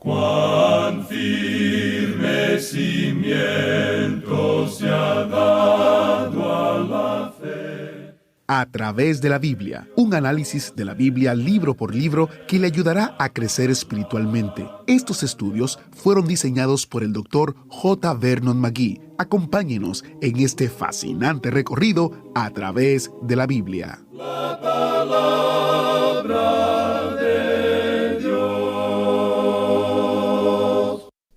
Cuán firme cimiento se ha dado a la fe. A través de la Biblia, un análisis de la Biblia libro por libro que le ayudará a crecer espiritualmente. Estos estudios fueron diseñados por el Dr. J. Vernon McGee. Acompáñenos en este fascinante recorrido a través de la Biblia. La palabra de Dios.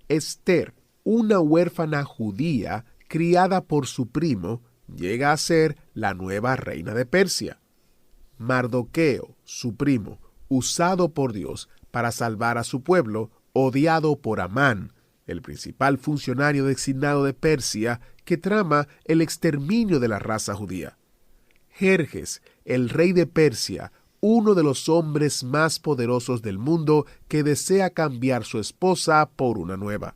Esther, una huérfana judía criada por su primo, llega a ser la nueva reina de Persia. Mardoqueo, su primo, usado por Dios para salvar a su pueblo, odiado por Amán, el principal funcionario designado de Persia que trama el exterminio de la raza judía. Jerjes, el rey de Persia, uno de los hombres más poderosos del mundo que desea cambiar su esposa por una nueva.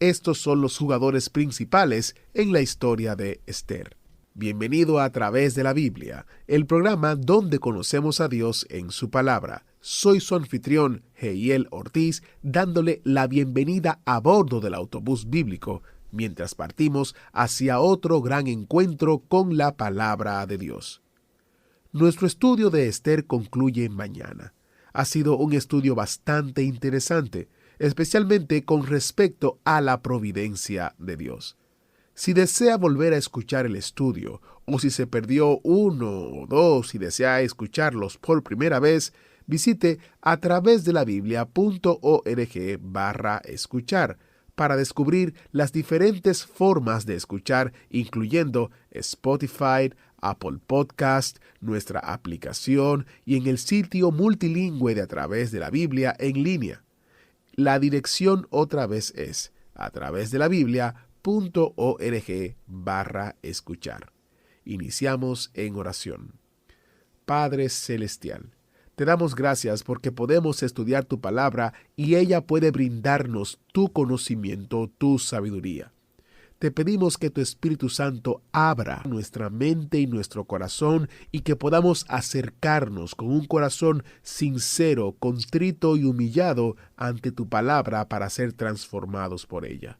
Estos son los jugadores principales en la historia de Esther. Bienvenido a Través de la Biblia, el programa donde conocemos a Dios en su palabra. Soy su anfitrión, Heiel Ortiz, dándole la bienvenida a bordo del autobús bíblico, mientras partimos hacia otro gran encuentro con la palabra de Dios. Nuestro estudio de Esther concluye mañana. Ha sido un estudio bastante interesante, especialmente con respecto a la providencia de Dios. Si desea volver a escuchar el estudio, o si se perdió uno o dos y desea escucharlos por primera vez, visite a través de la biblia.org/escuchar para descubrir las diferentes formas de escuchar, incluyendo Spotify, Apple Podcast, nuestra aplicación y en el sitio multilingüe de A Través de la Biblia en línea. La dirección otra vez es a través de la biblia.org/escuchar. Iniciamos en oración. Padre Celestial, te damos gracias porque podemos estudiar tu palabra y ella puede brindarnos tu conocimiento, tu sabiduría. Te pedimos que tu Espíritu Santo abra nuestra mente y nuestro corazón y que podamos acercarnos con un corazón sincero, contrito y humillado ante tu palabra para ser transformados por ella.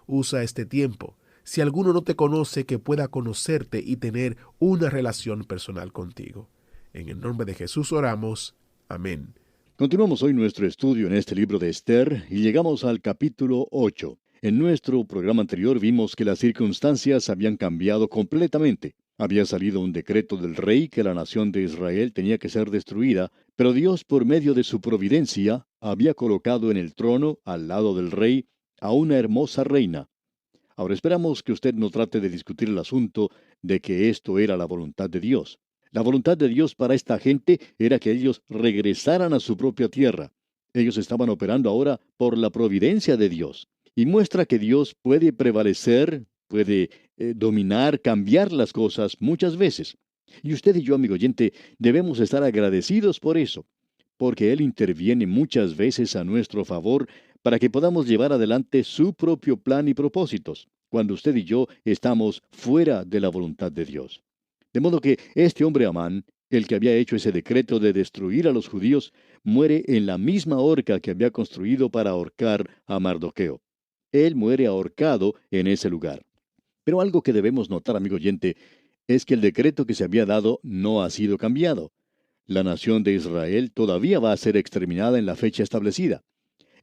Usa este tiempo. Si alguno no te conoce, que pueda conocerte y tener una relación personal contigo. En el nombre de Jesús oramos. Amén. Continuamos hoy nuestro estudio en este libro de Esther y llegamos al capítulo 8. En nuestro programa anterior vimos que las circunstancias habían cambiado completamente. Había salido un decreto del rey que la nación de Israel tenía que ser destruida, pero Dios, por medio de su providencia, había colocado en el trono, al lado del rey, a una hermosa reina. Ahora esperamos que usted no trate de discutir el asunto de que esto era la voluntad de Dios. La voluntad de Dios para esta gente era que ellos regresaran a su propia tierra. Ellos estaban operando ahora por la providencia de Dios. Y muestra que Dios puede prevalecer, puede dominar, cambiar las cosas muchas veces. Y usted y yo, amigo oyente, debemos estar agradecidos por eso, porque Él interviene muchas veces a nuestro favor para que podamos llevar adelante su propio plan y propósitos, cuando usted y yo estamos fuera de la voluntad de Dios. De modo que este hombre Amán, el que había hecho ese decreto de destruir a los judíos, muere en la misma horca que había construido para ahorcar a Mardoqueo. Él muere ahorcado en ese lugar. Pero algo que debemos notar, amigo oyente, es que el decreto que se había dado no ha sido cambiado. La nación de Israel todavía va a ser exterminada en la fecha establecida.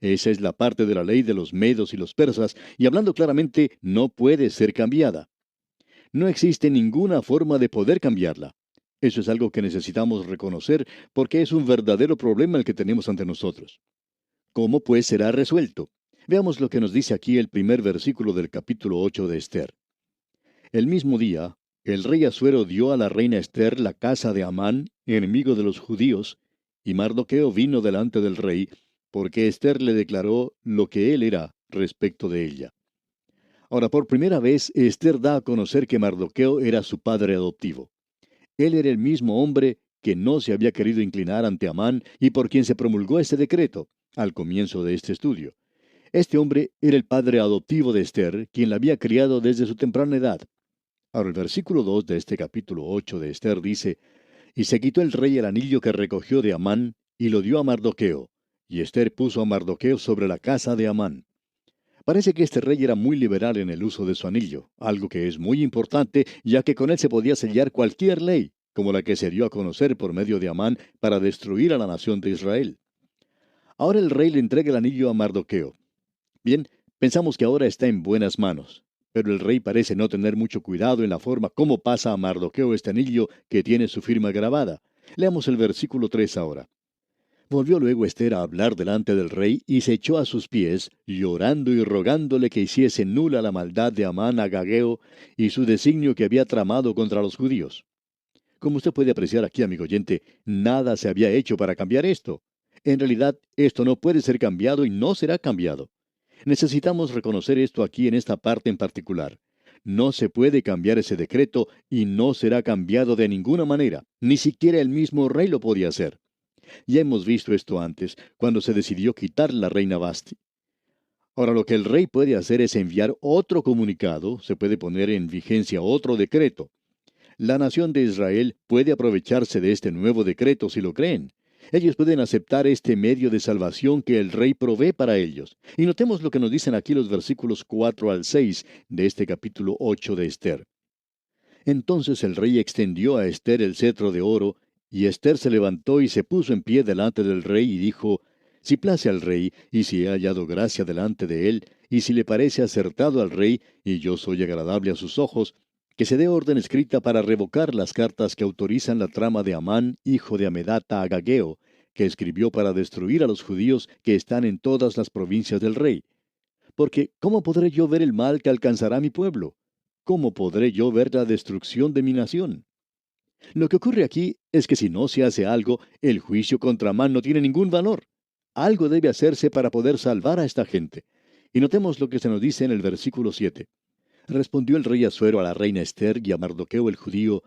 Esa es la parte de la ley de los medos y los persas, y hablando claramente, no puede ser cambiada. No existe ninguna forma de poder cambiarla. Eso es algo que necesitamos reconocer porque es un verdadero problema el que tenemos ante nosotros. ¿Cómo pues será resuelto? Veamos lo que nos dice aquí el primer versículo del capítulo 8 de Esther. El mismo día, el rey Asuero dio a la reina Esther la casa de Amán, enemigo de los judíos, y Mardoqueo vino delante del rey, porque Esther le declaró lo que él era respecto de ella. Ahora, por primera vez, Esther da a conocer que Mardoqueo era su padre adoptivo. Él era el mismo hombre que no se había querido inclinar ante Amán y por quien se promulgó ese decreto, al comienzo de este estudio. Este hombre era el padre adoptivo de Esther, quien la había criado desde su temprana edad. Ahora, el versículo 2 de este capítulo 8 de Esther dice: Y se quitó el rey el anillo que recogió de Amán, y lo dio a Mardoqueo, y Esther puso a Mardoqueo sobre la casa de Amán. Parece que este rey era muy liberal en el uso de su anillo, algo que es muy importante, ya que con él se podía sellar cualquier ley, como la que se dio a conocer por medio de Amán para destruir a la nación de Israel. Ahora el rey le entrega el anillo a Mardoqueo. Bien, pensamos que ahora está en buenas manos, pero el rey parece no tener mucho cuidado en la forma como pasa a Mardoqueo este anillo que tiene su firma grabada. Leamos el versículo 3 ahora. Volvió luego Esther a hablar delante del rey y se echó a sus pies, llorando y rogándole que hiciese nula la maldad de Amán agageo y su designio que había tramado contra los judíos. Como usted puede apreciar aquí, amigo oyente, nada se había hecho para cambiar esto. En realidad, esto no puede ser cambiado y no será cambiado. Necesitamos reconocer esto aquí en esta parte en particular. No se puede cambiar ese decreto y no será cambiado de ninguna manera. Ni siquiera el mismo rey lo podía hacer. Ya hemos visto esto antes, cuando se decidió quitar la reina Vasti. Ahora lo que el rey puede hacer es enviar otro comunicado, se puede poner en vigencia otro decreto. La nación de Israel puede aprovecharse de este nuevo decreto si lo creen. Ellos pueden aceptar este medio de salvación que el rey provee para ellos. Y notemos lo que nos dicen aquí los versículos 4 al 6 de este capítulo 8 de Esther. Entonces el rey extendió a Esther el cetro de oro, y Esther se levantó y se puso en pie delante del rey y dijo, si place al rey, y si he hallado gracia delante de él, y si le parece acertado al rey, y yo soy agradable a sus ojos, que se dé orden escrita para revocar las cartas que autorizan la trama de Amán, hijo de Amedata Agageo, que escribió para destruir a los judíos que están en todas las provincias del rey. Porque, ¿cómo podré yo ver el mal que alcanzará mi pueblo? ¿Cómo podré yo ver la destrucción de mi nación? Lo que ocurre aquí es que si no se hace algo, el juicio contra Amán no tiene ningún valor. Algo debe hacerse para poder salvar a esta gente. Y notemos lo que se nos dice en el versículo 7. Respondió el rey Asuero a la reina Esther y a Mardoqueo el judío,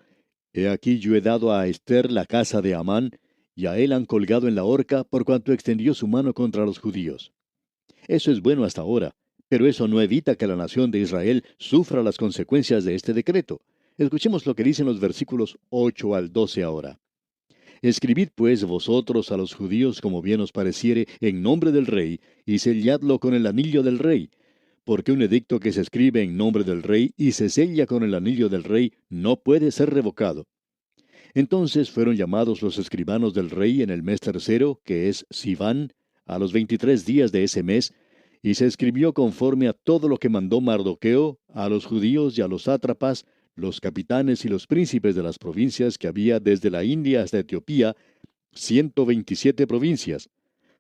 he aquí yo he dado a Esther la casa de Amán, y a él han colgado en la horca por cuanto extendió su mano contra los judíos. Eso es bueno hasta ahora, pero eso no evita que la nación de Israel sufra las consecuencias de este decreto. Escuchemos lo que dicen los versículos 8 al 12 ahora. Escribid pues vosotros a los judíos como bien os pareciere en nombre del rey, y selladlo con el anillo del rey, porque un edicto que se escribe en nombre del rey y se sella con el anillo del rey no puede ser revocado. Entonces fueron llamados los escribanos del rey en el mes tercero, que es Siván, a los 23 días de ese mes, y se escribió conforme a todo lo que mandó Mardoqueo a los judíos y a los sátrapas, los capitanes y los príncipes de las provincias que había desde la India hasta Etiopía, 127 provincias,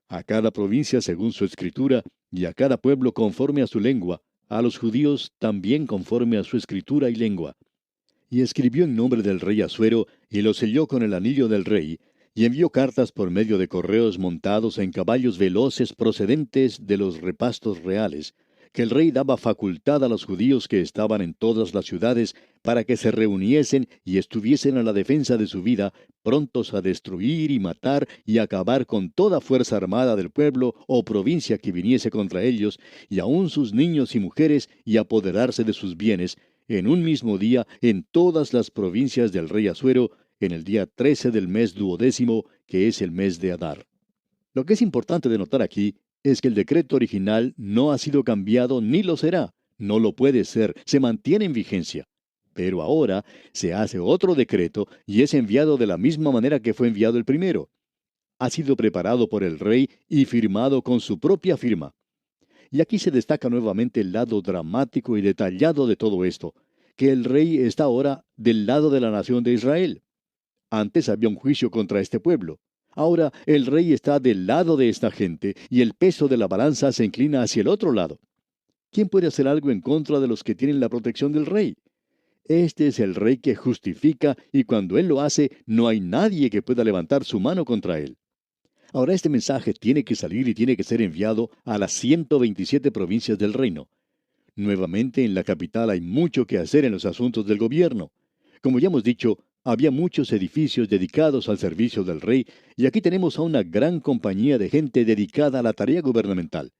a cada provincia según su escritura, y a cada pueblo conforme a su lengua, a los judíos también conforme a su escritura y lengua. Y escribió en nombre del rey Asuero, y lo selló con el anillo del rey, y envió cartas por medio de correos montados en caballos veloces procedentes de los repastos reales, que el rey daba facultad a los judíos que estaban en todas las ciudades para que se reuniesen y estuviesen a la defensa de su vida, prontos a destruir y matar y acabar con toda fuerza armada del pueblo o provincia que viniese contra ellos, y aun sus niños y mujeres, y apoderarse de sus bienes, en un mismo día en todas las provincias del rey Asuero, en el día 13 del mes duodécimo, que es el mes de Adar. Lo que es importante de notar aquí es que el decreto original no ha sido cambiado ni lo será. No lo puede ser, se mantiene en vigencia. Pero ahora se hace otro decreto y es enviado de la misma manera que fue enviado el primero. Ha sido preparado por el rey y firmado con su propia firma. Y aquí se destaca nuevamente el lado dramático y detallado de todo esto, que el rey está ahora del lado de la nación de Israel. Antes había un juicio contra este pueblo. Ahora el rey está del lado de esta gente y el peso de la balanza se inclina hacia el otro lado. ¿Quién puede hacer algo en contra de los que tienen la protección del rey? Este es el rey que justifica y cuando él lo hace, no hay nadie que pueda levantar su mano contra él. Ahora este mensaje tiene que salir y tiene que ser enviado a las 127 provincias del reino. Nuevamente en la capital hay mucho que hacer en los asuntos del gobierno. Como ya hemos dicho, había muchos edificios dedicados al servicio del rey, y aquí tenemos a una gran compañía de gente dedicada a la tarea gubernamental.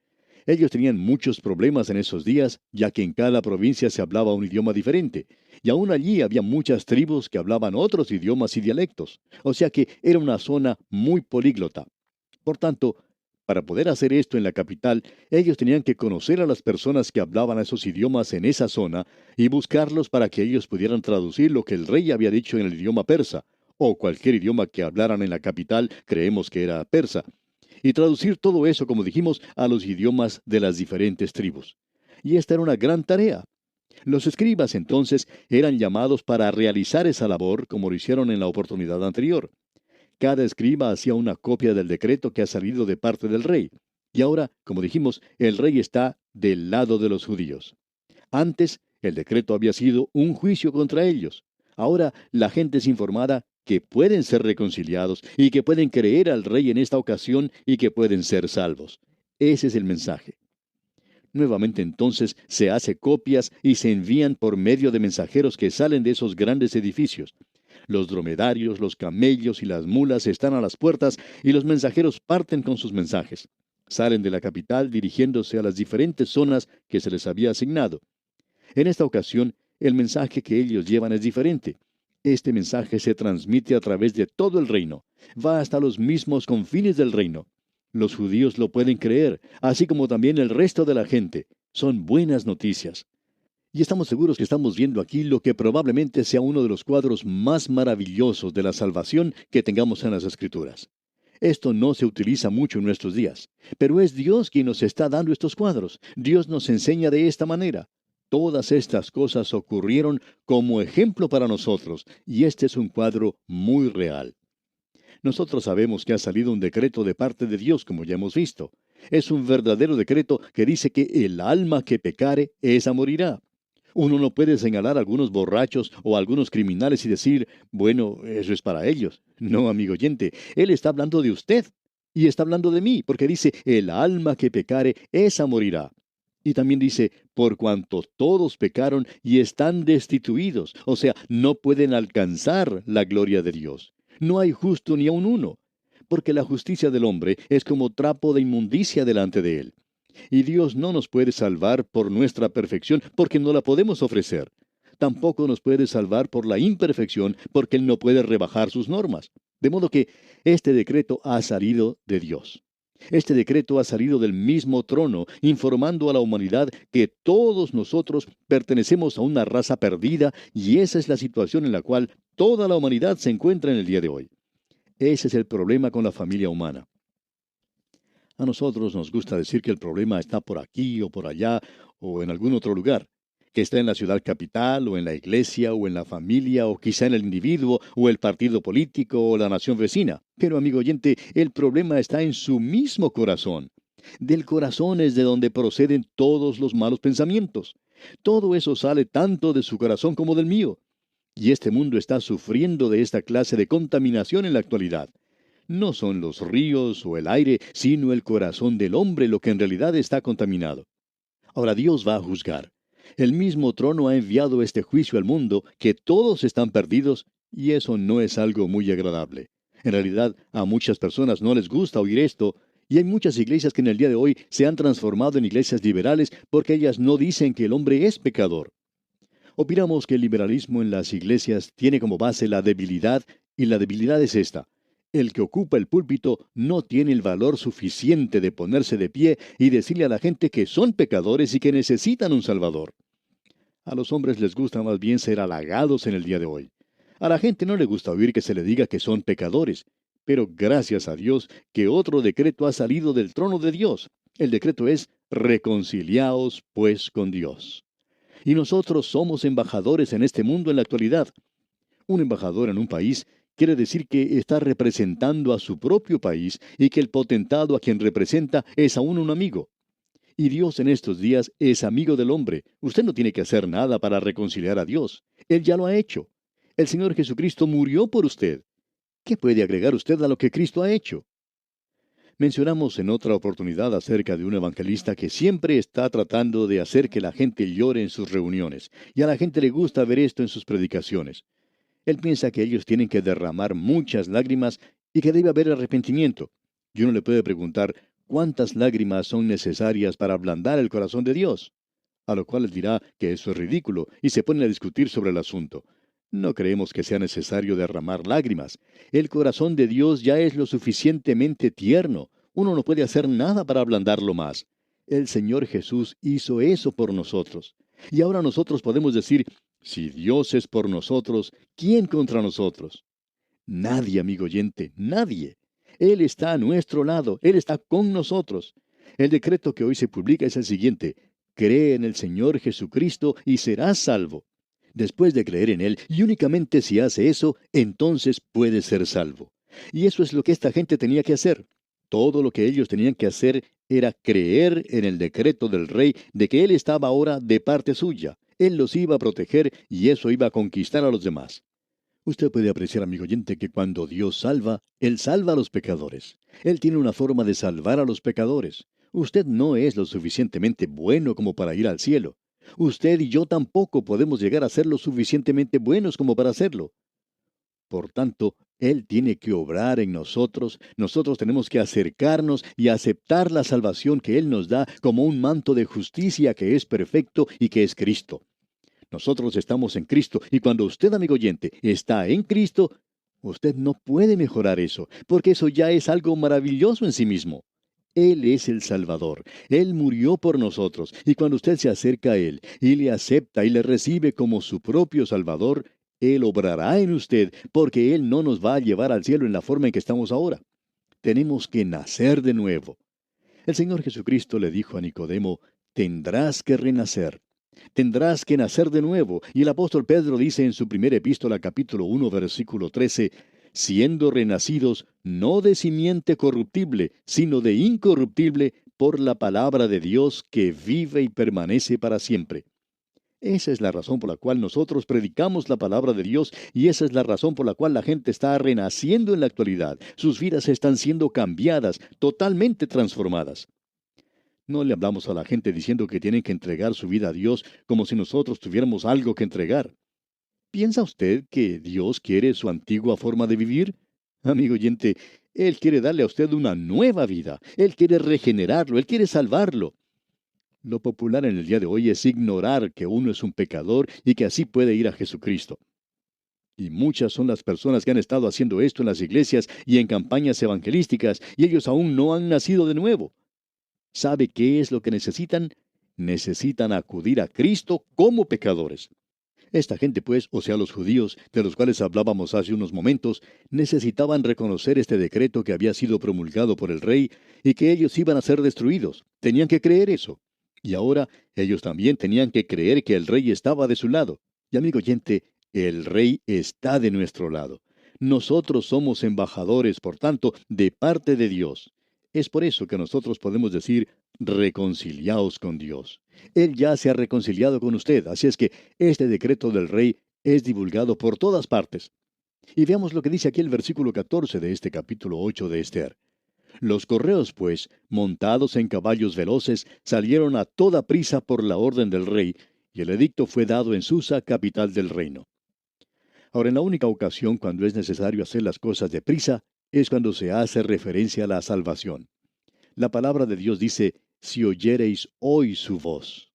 Ellos tenían muchos problemas en esos días, ya que en cada provincia se hablaba un idioma diferente, y aún allí había muchas tribus que hablaban otros idiomas y dialectos, o sea que era una zona muy políglota. Por tanto, Para poder hacer esto en la capital, ellos tenían que conocer a las personas que hablaban esos idiomas en esa zona y buscarlos para que ellos pudieran traducir lo que el rey había dicho en el idioma persa, o cualquier idioma que hablaran en la capital, creemos que era persa, y traducir todo eso, como dijimos, a los idiomas de las diferentes tribus. Y esta era una gran tarea. Los escribas entonces eran llamados para realizar esa labor como lo hicieron en la oportunidad anterior. Cada escriba hacía una copia del decreto que ha salido de parte del rey. Y ahora, como dijimos, el rey está del lado de los judíos. Antes, el decreto había sido un juicio contra ellos. Ahora, la gente es informada que pueden ser reconciliados y que pueden creer al rey en esta ocasión y que pueden ser salvos. Ese es el mensaje. Nuevamente entonces se hace copias y se envían por medio de mensajeros que salen de esos grandes edificios. Los dromedarios, los camellos y las mulas están a las puertas y los mensajeros parten con sus mensajes. Salen de la capital dirigiéndose a las diferentes zonas que se les había asignado. En esta ocasión, el mensaje que ellos llevan es diferente. Este mensaje se transmite a través de todo el reino. Va hasta los mismos confines del reino. Los judíos lo pueden creer, así como también el resto de la gente. Son buenas noticias. Y estamos seguros que estamos viendo aquí lo que probablemente sea uno de los cuadros más maravillosos de la salvación que tengamos en las Escrituras. Esto no se utiliza mucho en nuestros días, pero es Dios quien nos está dando estos cuadros. Dios nos enseña de esta manera. Todas estas cosas ocurrieron como ejemplo para nosotros, y este es un cuadro muy real. Nosotros sabemos que ha salido un decreto de parte de Dios, como ya hemos visto. Es un verdadero decreto que dice que el alma que pecare, esa morirá. Uno no puede señalar a algunos borrachos o a algunos criminales y decir, bueno, eso es para ellos. No, amigo oyente, Él está hablando de usted y está hablando de mí, porque dice, el alma que pecare, esa morirá. Y también dice, por cuanto todos pecaron y están destituidos, o sea, no pueden alcanzar la gloria de Dios. No hay justo ni aun uno, porque la justicia del hombre es como trapo de inmundicia delante de Él. Y Dios no nos puede salvar por nuestra perfección, porque no la podemos ofrecer. Tampoco nos puede salvar por la imperfección, porque Él no puede rebajar sus normas. De modo que este decreto ha salido de Dios. Este decreto ha salido del mismo trono, informando a la humanidad que todos nosotros pertenecemos a una raza perdida, y esa es la situación en la cual toda la humanidad se encuentra en el día de hoy. Ese es el problema con la familia humana. A nosotros nos gusta decir que el problema está por aquí o por allá o en algún otro lugar, que está en la ciudad capital o en la iglesia o en la familia o quizá en el individuo o el partido político o la nación vecina. Pero, amigo oyente, el problema está en su mismo corazón. Del corazón es de donde proceden todos los malos pensamientos. Todo eso sale tanto de su corazón como del mío. Y este mundo está sufriendo de esta clase de contaminación en la actualidad. No son los ríos o el aire, sino el corazón del hombre lo que en realidad está contaminado. Ahora Dios va a juzgar. El mismo trono ha enviado este juicio al mundo, que todos están perdidos, y eso no es algo muy agradable. En realidad, a muchas personas no les gusta oír esto, y hay muchas iglesias que en el día de hoy se han transformado en iglesias liberales porque ellas no dicen que el hombre es pecador. Opinamos que el liberalismo en las iglesias tiene como base la debilidad, y la debilidad es esta. El que ocupa el púlpito no tiene el valor suficiente de ponerse de pie y decirle a la gente que son pecadores y que necesitan un Salvador. A los hombres les gusta más bien ser halagados en el día de hoy. A la gente no le gusta oír que se le diga que son pecadores, pero gracias a Dios que otro decreto ha salido del trono de Dios. El decreto es, reconciliaos pues con Dios. Y nosotros somos embajadores en este mundo en la actualidad. Un embajador en un país quiere decir que está representando a su propio país y que el potentado a quien representa es aún un amigo. Y Dios en estos días es amigo del hombre. Usted no tiene que hacer nada para reconciliar a Dios. Él ya lo ha hecho. El Señor Jesucristo murió por usted. ¿Qué puede agregar usted a lo que Cristo ha hecho? Mencionamos en otra oportunidad acerca de un evangelista que siempre está tratando de hacer que la gente llore en sus reuniones, y a la gente le gusta ver esto en sus predicaciones. Él piensa que ellos tienen que derramar muchas lágrimas y que debe haber arrepentimiento. Y uno le puede preguntar, ¿cuántas lágrimas son necesarias para ablandar el corazón de Dios? A lo cual él dirá que eso es ridículo y se ponen a discutir sobre el asunto. No creemos que sea necesario derramar lágrimas. El corazón de Dios ya es lo suficientemente tierno. Uno no puede hacer nada para ablandarlo más. El Señor Jesús hizo eso por nosotros. Y ahora nosotros podemos decir, si Dios es por nosotros, ¿quién contra nosotros? Nadie, amigo oyente, nadie. Él está a nuestro lado, Él está con nosotros. El decreto que hoy se publica es el siguiente: cree en el Señor Jesucristo y serás salvo. Después de creer en Él, y únicamente si hace eso, entonces puede ser salvo. Y eso es lo que esta gente tenía que hacer. Todo lo que ellos tenían que hacer era creer en el decreto del rey de que Él estaba ahora de parte suya. Él los iba a proteger y eso iba a conquistar a los demás. Usted puede apreciar, amigo oyente, que cuando Dios salva, Él salva a los pecadores. Él tiene una forma de salvar a los pecadores. Usted no es lo suficientemente bueno como para ir al cielo. Usted y yo tampoco podemos llegar a ser lo suficientemente buenos como para hacerlo. Por tanto, Él tiene que obrar en nosotros. Nosotros tenemos que acercarnos y aceptar la salvación que Él nos da como un manto de justicia que es perfecto y que es Cristo. Nosotros estamos en Cristo, y cuando usted, amigo oyente, está en Cristo, usted no puede mejorar eso, porque eso ya es algo maravilloso en sí mismo. Él es el Salvador. Él murió por nosotros, y cuando usted se acerca a Él, y le acepta y le recibe como su propio Salvador, Él obrará en usted, porque Él no nos va a llevar al cielo en la forma en que estamos ahora. Tenemos que nacer de nuevo. El Señor Jesucristo le dijo a Nicodemo, tendrás que renacer. Tendrás que nacer de nuevo. Y el apóstol Pedro dice en su primera epístola, capítulo 1, versículo 13, siendo renacidos no de simiente corruptible, sino de incorruptible, por la palabra de Dios que vive y permanece para siempre. Esa es la razón por la cual nosotros predicamos la palabra de Dios, y esa es la razón por la cual la gente está renaciendo en la actualidad. Sus vidas están siendo cambiadas, totalmente transformadas. No le hablamos a la gente diciendo que tienen que entregar su vida a Dios como si nosotros tuviéramos algo que entregar. ¿Piensa usted que Dios quiere su antigua forma de vivir? Amigo oyente, Él quiere darle a usted una nueva vida. Él quiere regenerarlo, Él quiere salvarlo. Lo popular en el día de hoy es ignorar que uno es un pecador y que así puede ir a Jesucristo. Y muchas son las personas que han estado haciendo esto en las iglesias y en campañas evangelísticas, y ellos aún no han nacido de nuevo. ¿Sabe qué es lo que necesitan? Necesitan acudir a Cristo como pecadores. Esta gente, pues, o sea, los judíos, de los cuales hablábamos hace unos momentos, necesitaban reconocer este decreto que había sido promulgado por el rey y que ellos iban a ser destruidos. Tenían que creer eso. Y ahora ellos también tenían que creer que el rey estaba de su lado. Y amigo oyente, el rey está de nuestro lado. Nosotros somos embajadores, por tanto, de parte de Dios. Es por eso que nosotros podemos decir, reconciliaos con Dios. Él ya se ha reconciliado con usted, así es que este decreto del rey es divulgado por todas partes. Y veamos lo que dice aquí el versículo 14 de este capítulo 8 de Ester. Los correos, pues, montados en caballos veloces, salieron a toda prisa por la orden del rey, y el edicto fue dado en Susa, capital del reino. Ahora, en la única ocasión cuando es necesario hacer las cosas deprisa, es cuando se hace referencia a la salvación. La palabra de Dios dice, si oyereis hoy su voz.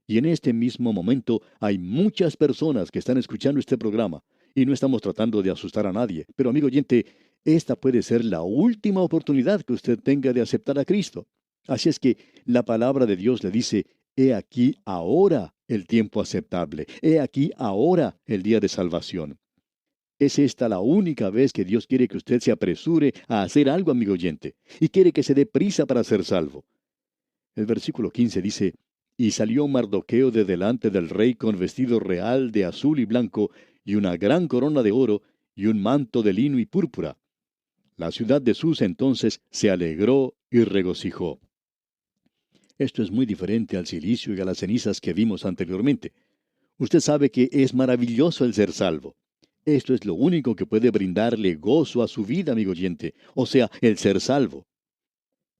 Y en este mismo momento hay muchas personas que están escuchando este programa, y no estamos tratando de asustar a nadie, pero amigo oyente, esta puede ser la última oportunidad que usted tenga de aceptar a Cristo. Así es que la palabra de Dios le dice, he aquí ahora el tiempo aceptable, he aquí ahora el día de salvación. Es esta la única vez que Dios quiere que usted se apresure a hacer algo, amigo oyente, y quiere que se dé prisa para ser salvo. El versículo 15 dice, y salió Mardoqueo de delante del rey con vestido real de azul y blanco, y una gran corona de oro, y un manto de lino y púrpura. La ciudad de Susa entonces se alegró y regocijó. Esto es muy diferente al cilicio y a las cenizas que vimos anteriormente. Usted sabe que es maravilloso el ser salvo. Esto es lo único que puede brindarle gozo a su vida, amigo oyente, o sea, el ser salvo.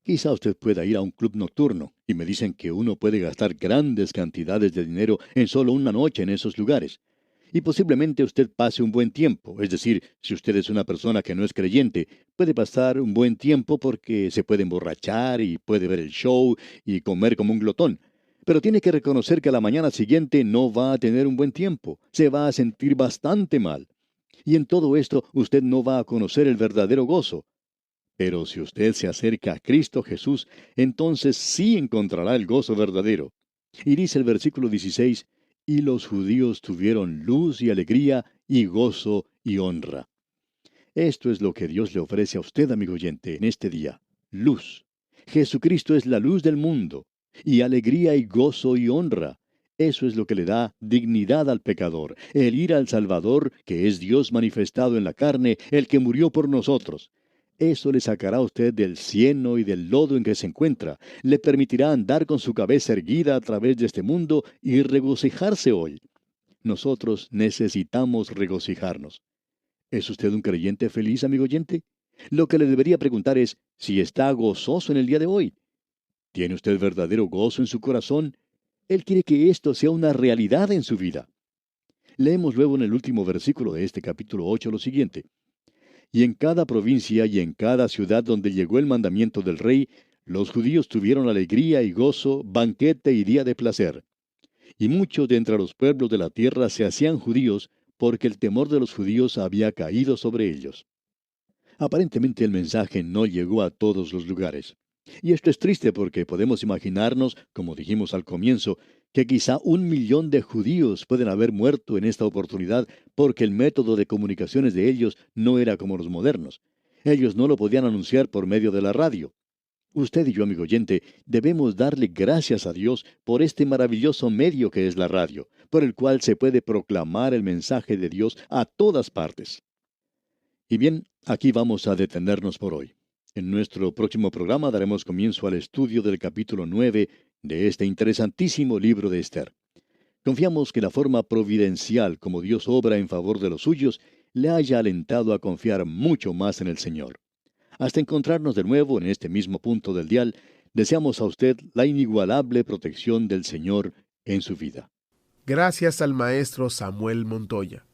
Quizá usted pueda ir a un club nocturno, y me dicen que uno puede gastar grandes cantidades de dinero en solo una noche en esos lugares. Y posiblemente usted pase un buen tiempo, es decir, si usted es una persona que no es creyente, puede pasar un buen tiempo porque se puede emborrachar y puede ver el show y comer como un glotón. Pero tiene que reconocer que a la mañana siguiente no va a tener un buen tiempo, se va a sentir bastante mal. Y en todo esto usted no va a conocer el verdadero gozo. Pero si usted se acerca a Cristo Jesús, entonces sí encontrará el gozo verdadero. Y dice el versículo 16, y los judíos tuvieron luz y alegría y gozo y honra. Esto es lo que Dios le ofrece a usted, amigo oyente, en este día. Luz. Jesucristo es la luz del mundo. Y alegría y gozo y honra. Eso es lo que le da dignidad al pecador, el ir al Salvador, que es Dios manifestado en la carne, el que murió por nosotros. Eso le sacará a usted del cieno y del lodo en que se encuentra, le permitirá andar con su cabeza erguida a través de este mundo y regocijarse hoy. Nosotros necesitamos regocijarnos. ¿Es usted un creyente feliz, amigo oyente? Lo que le debería preguntar es si está gozoso en el día de hoy. ¿Tiene usted verdadero gozo en su corazón? Él quiere que esto sea una realidad en su vida. Leemos luego en el último versículo de este capítulo 8 lo siguiente. Y en cada provincia y en cada ciudad donde llegó el mandamiento del rey, los judíos tuvieron alegría y gozo, banquete y día de placer. Y muchos de entre los pueblos de la tierra se hacían judíos, porque el temor de los judíos había caído sobre ellos. Aparentemente el mensaje no llegó a todos los lugares. Y esto es triste porque podemos imaginarnos, como dijimos al comienzo, que quizá 1 millón de judíos pueden haber muerto en esta oportunidad porque el método de comunicaciones de ellos no era como los modernos. Ellos no lo podían anunciar por medio de la radio. Usted y yo, amigo oyente, debemos darle gracias a Dios por este maravilloso medio que es la radio, por el cual se puede proclamar el mensaje de Dios a todas partes. Y bien, aquí vamos a detenernos por hoy. En nuestro próximo programa daremos comienzo al estudio del capítulo 9 de este interesantísimo libro de Ester. Confiamos que la forma providencial como Dios obra en favor de los suyos le haya alentado a confiar mucho más en el Señor. Hasta encontrarnos de nuevo en este mismo punto del dial, deseamos a usted la inigualable protección del Señor en su vida. Gracias al maestro Samuel Montoya.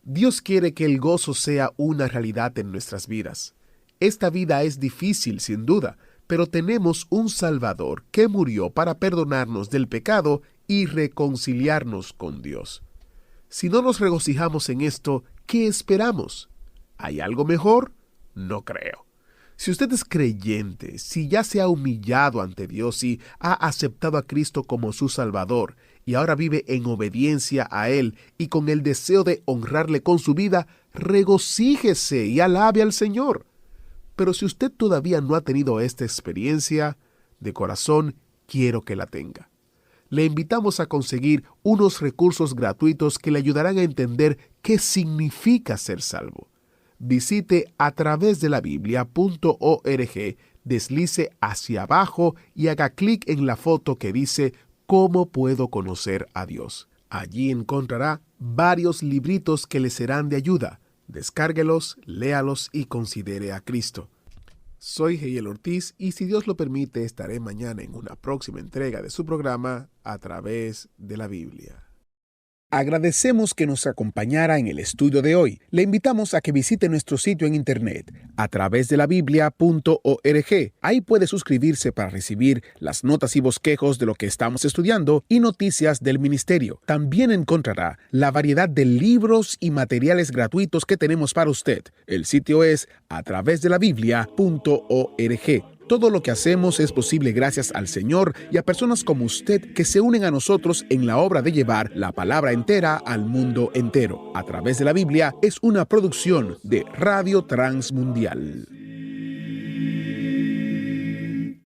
Dios quiere que el gozo sea una realidad en nuestras vidas. Esta vida es difícil, sin duda, pero tenemos un Salvador que murió para perdonarnos del pecado y reconciliarnos con Dios. Si no nos regocijamos en esto, ¿qué esperamos? ¿Hay algo mejor? No creo. Si usted es creyente, si ya se ha humillado ante Dios y ha aceptado a Cristo como su Salvador, y ahora vive en obediencia a Él y con el deseo de honrarle con su vida, regocíjese y alabe al Señor. Pero si usted todavía no ha tenido esta experiencia, de corazón quiero que la tenga. Le invitamos a conseguir unos recursos gratuitos que le ayudarán a entender qué significa ser salvo. Visite atravesdelabiblia.org, deslice hacia abajo y haga clic en la foto que dice ¿Cómo puedo conocer a Dios? Allí encontrará varios libritos que le serán de ayuda. Descárguelos, léalos y considere a Cristo. Soy Heiel Ortiz y si Dios lo permite estaré mañana en una próxima entrega de su programa A Través de la Biblia. Agradecemos que nos acompañara en el estudio de hoy. Le invitamos a que visite nuestro sitio en internet, atravesdelabiblia.org. Ahí puede suscribirse para recibir las notas y bosquejos de lo que estamos estudiando y noticias del ministerio. También encontrará la variedad de libros y materiales gratuitos que tenemos para usted. El sitio es atravesdelabiblia.org. Todo lo que hacemos es posible gracias al Señor y a personas como usted que se unen a nosotros en la obra de llevar la palabra entera al mundo entero. A Través de la Biblia es una producción de Radio Transmundial.